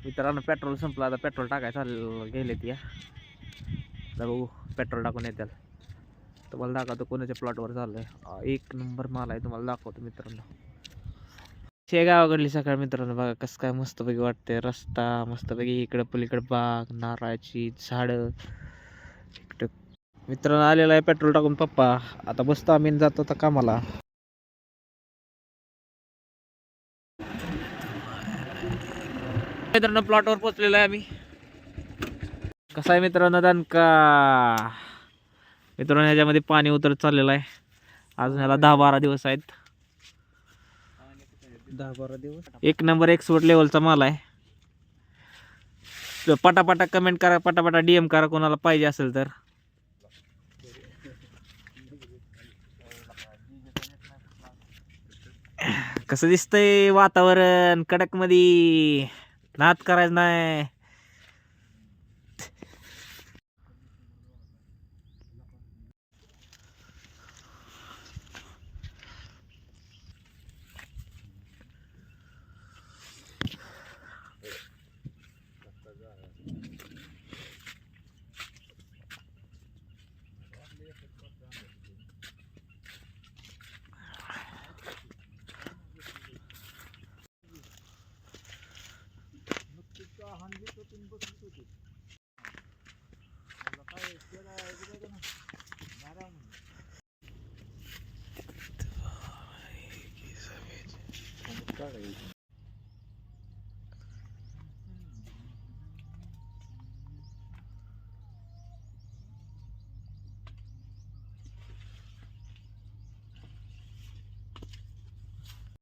मित्रांनो पेट्रोल संपलं, आता पेट्रोल टाकायचं गेलेत या. बघू पेट्रोल टाकून येतील. तुम्हाला दाखवतो कोणाच्या प्लॉटवर चाललंय. एक नंबर माल आहे, तुम्हाला दाखवतो मित्रांनो. गावाकडली सकाळ मित्रांनो, बघा कसं काय मस्तपैकी वाटतंय. रस्ता मस्तपैकी, इकडं पलीकडे बाग, नारळाची झाडं. इकडं मित्रांनो आलेला आहे पेट्रोल टाकून पप्पा. आता बसतो आम्ही, जातो आता कामाला. मित्रांनो प्लॉटवर पोहोचलेलो आहे आम्ही. कसा आहे मित्रांनो दणका. मित्रांनो ह्याच्यामध्ये पाणी उतरत चाललेलं आहे. अजून ह्याला 10-12 दिवस आहेत. 10-12 दिवस. एक नंबर एक्सपोर्ट लेवलचा माल आहे. पटापटा कमेंट करा, पटापटा DM करा कोणाला पाहिजे असेल तर. कसं दिसतंय वातावरण कडक मध्ये, नाद करायचं नाही.